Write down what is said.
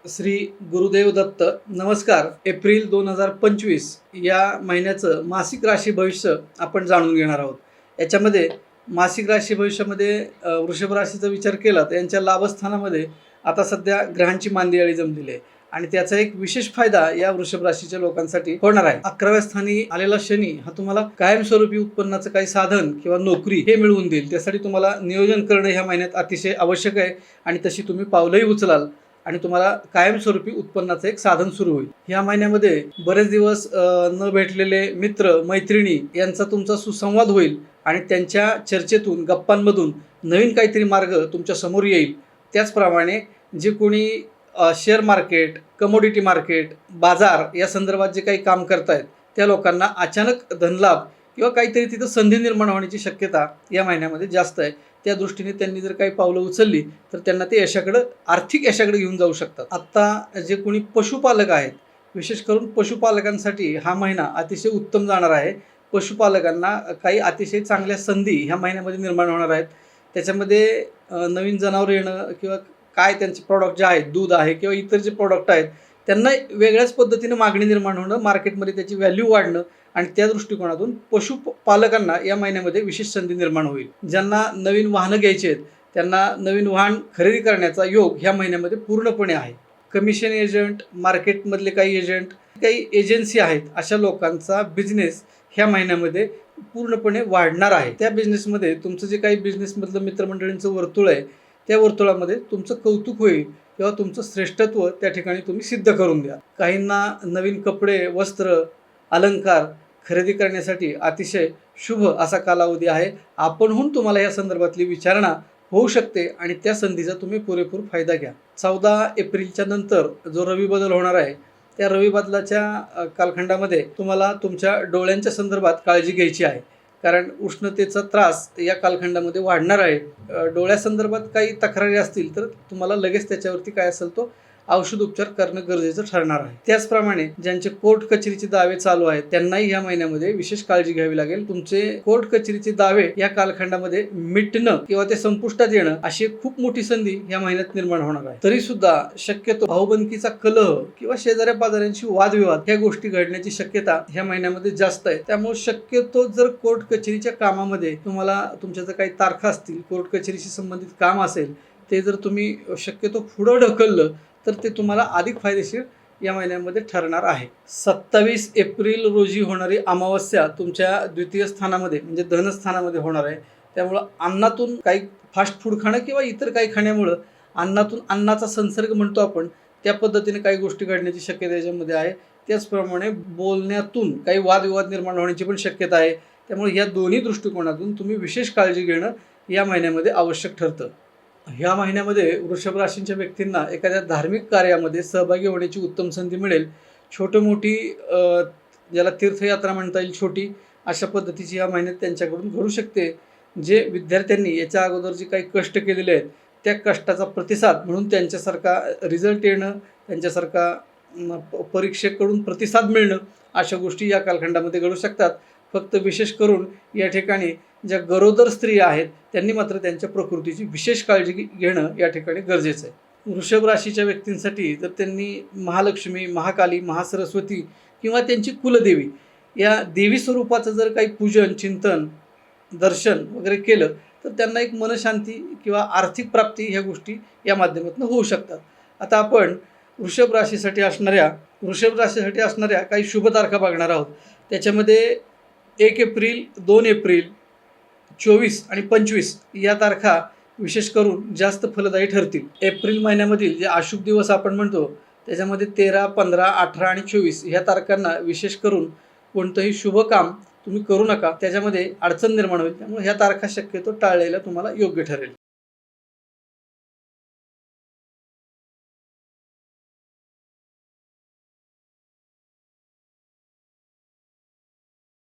श्री गुरुदेव दत्त. नमस्कार. एप्रिल 2025 या महिन्याचं मासिक राशी भविष्य आपण जाणून घेणार आहोत. याच्यामध्ये मासिक राशी भविष्यामध्ये वृषभ राशीचा विचार केला तर यांच्या लाभस्थानामध्ये आता सध्या ग्रहांची मांदियाळी जमलेली आहे आणि त्याचा एक विशेष फायदा या वृषभ राशीच्या लोकांसाठी होणार आहे. 11व्या स्थानी आलेला शनी हा तुम्हाला कायमस्वरूपी उत्पन्नाचं काही साधन किंवा नोकरी हे मिळवून देईल. त्यासाठी तुम्हाला नियोजन करणं ह्या महिन्यात अतिशय आवश्यक आहे आणि तशी तुम्ही पावलंही उचलाल आणि तुम्हाला कायमस्वरूपी उत्पन्नाचं एक साधन सुरू होईल. ह्या महिन्यामध्ये बरेच दिवस न भेटलेले मित्र मैत्रिणी यांचा तुमचा सुसंवाद होईल आणि त्यांच्या चर्चेतून गप्पांमधून नवीन काहीतरी मार्ग तुमच्या समोर येईल. त्याचप्रमाणे जे कोणी शेअर मार्केट, कमोडिटी मार्केट, बाजार या संदर्भात जे काही काम करतायत त्या लोकांना अचानक धनलाभ किंवा काहीतरी तिथं संधी निर्माण होण्याची शक्यता या महिन्यामध्ये जास्त आहे. त्या दृष्टीने त्यांनी जर काही पावलं उचलली तर त्यांना ते आर्थिक यशाकडे घेऊन जाऊ शकतात. आत्ता जे कोणी पशुपालक आहेत, विशेष करून पशुपालकांसाठी हा महिना अतिशय उत्तम जाणार आहे. पशुपालकांना काही अतिशय चांगल्या संधी ह्या महिन्यामध्ये निर्माण होणार आहेत. त्याच्यामध्ये नवीन जनावर येणं किंवा काय त्यांचे प्रॉडक्ट जे आहेत, दूध आहे किंवा इतर जे प्रॉडक्ट आहेत त्यांना वेगळ्याच पद्धतीने मागणी निर्माण होणं, मार्केटमध्ये त्याची व्हॅल्यू वाढणं आणि त्या दृष्टिकोनातून पशुपालकांना या महिन्यामध्ये विशेष संधी निर्माण होईल. ज्यांना नवीन वाहनं घ्यायची आहेत त्यांना नवीन वाहन खरेदी करण्याचा योग ह्या महिन्यामध्ये पूर्णपणे आहे. कमिशन एजंट, मार्केटमधले काही एजंट, काही एजन्सी आहेत, अशा लोकांचा बिझनेस ह्या महिन्यामध्ये पूर्णपणे वाढणार आहे. त्या बिझनेसमध्ये तुमचं जे काही बिझनेसमधलं मित्रमंडळींचं वर्तुळ आहे त्या वर्तुळामध्ये तुमचं कौतुक होईल किंवा तुमचं श्रेष्ठत्व त्या ठिकाणी तुम्ही सिद्ध करून द्या. काहींना नवीन कपडे, वस्त्र, अलंकार खरेदी करण्यासाठी अतिशय शुभ असा कालावधी आहे. आपणहून तुम्हाला या संदर्भातली विचारणा होऊ शकते आणि त्या संधीचा तुम्ही पुरेपूर फायदा घ्या. 14 एप्रिलच्या नंतर जो रवी बदल होणार आहे त्या रवी बदलाच्या कालखंडामध्ये तुम्हाला तुमच्या डोळ्यांच्या संदर्भात काळजी घ्यायची आहे, कारण उष्णतेचा त्रास या कालखंडामध्ये वाढणार आहे. डोळ्यासंदर्भात काही तक्रारी असतील तर तुम्हाला लगेच त्याच्यावरती काय असेल तो औषध उपचार करणं गरजेचं ठरणार आहे. त्याचप्रमाणे ज्यांचे कोर्ट कचेरीचे दावे चालू आहेत त्यांनाही या महिन्यामध्ये विशेष काळजी घ्यावी लागेल. तुमचे कोर्ट कचेरीचे दावे या कालखंडामध्ये मिटणं किंवा ते संपुष्टात येणं अशी खूप मोठी संधी या महिन्यात निर्माण होणार आहे. तरी सुद्धा शक्यतो भाऊबंदकीचा कलह किंवा शेजाऱ्या पाजाऱ्यांशी वादविवाद ह्या गोष्टी घडण्याची शक्यता ह्या महिन्यामध्ये जास्त आहे. त्यामुळे शक्यतो जर कोर्ट कचेरीच्या कामामध्ये तुम्हाला तुमच्या जर काही तारखा असतील, कोर्ट कचेरीशी संबंधित काम असेल, ते जर तुम्ही शक्यतो पुढं ढकललं तर ते तुम्हाला अधिक फायदेशीर या महिन्यामध्ये ठरणार आहे. 27 एप्रिल रोजी होणारी अमावस्या तुमच्या द्वितीय स्थानामध्ये म्हणजे धनस्थानामध्ये होणार आहे. त्यामुळं अन्नातून काही फास्ट फूड खाणं किंवा इतर काही खाण्यामुळं अन्नातून अन्नाचा संसर्ग म्हणतो आपण, त्या पद्धतीने काही गोष्टी घडण्याची शक्यता याच्यामध्ये आहे. त्याचप्रमाणे बोलण्यातून काही वादविवाद निर्माण होण्याची पण शक्यता आहे. त्यामुळे या दोन्ही दृष्टिकोनातून तुम्ही विशेष काळजी घेणं या महिन्यामध्ये आवश्यक ठरतं. ह्या महिन्यामध्ये वृषभ राशींच्या व्यक्तींना एखाद्या धार्मिक कार्यामध्ये सहभागी होण्याची उत्तम संधी मिळेल. छोटी-मोठी ज्याला तीर्थयात्रा म्हणता येईल, छोटी अशा पद्धतीची या महिन्यात त्यांच्याकडून घडू शकते. जे विद्यार्थ्यांनी याच्या अगोदर जे काही कष्ट केलेले आहेत त्या कष्टाचा प्रतिसाद म्हणून त्यांच्यासारखा रिझल्ट येणं, त्यांच्यासारखा परीक्षेकडून प्रतिसाद मिळणं अशा गोष्टी या कालखंडामध्ये घडू शकतात. फक्त विशेष करून या ठिकाणी ज्या गरोदर स्त्री आहेत त्यांनी मात्र त्यांच्या प्रकृतीची विशेष काळजी घेणं या ठिकाणी गरजेचं आहे. वृषभ राशीच्या व्यक्तींसाठी जर त्यांनी महालक्ष्मी, महाकाली, महासरस्वती किंवा त्यांची कुलदेवी या देवी स्वरूपाचं जर काही पूजन, चिंतन, दर्शन वगैरे केलं तर त्यांना एक मनशांती किंवा आर्थिक प्राप्ती ह्या गोष्टी या माध्यमातून होऊ शकतात. आता आपण वृषभ राशीसाठी असणाऱ्या काही शुभ तारखा बघणार आहोत. त्याच्यामध्ये 1 एप्रिल, 2 एप्रिल, 24 आणि 25 या तारखा विशेष करून जास्त फलदायी ठरतील. एप्रिल महिन्यामधील जे अशुभ दिवस आपण म्हणतो त्याच्यामध्ये 13, 15, 18 आणि 24 ह्या तारखांना विशेष करून कोणतंही शुभ काम तुम्ही करू नका, त्याच्यामध्ये अडचण निर्माण होईल. त्यामुळे ह्या तारखा शक्यतो टाळलेल्या तुम्हाला योग्य ठरेल.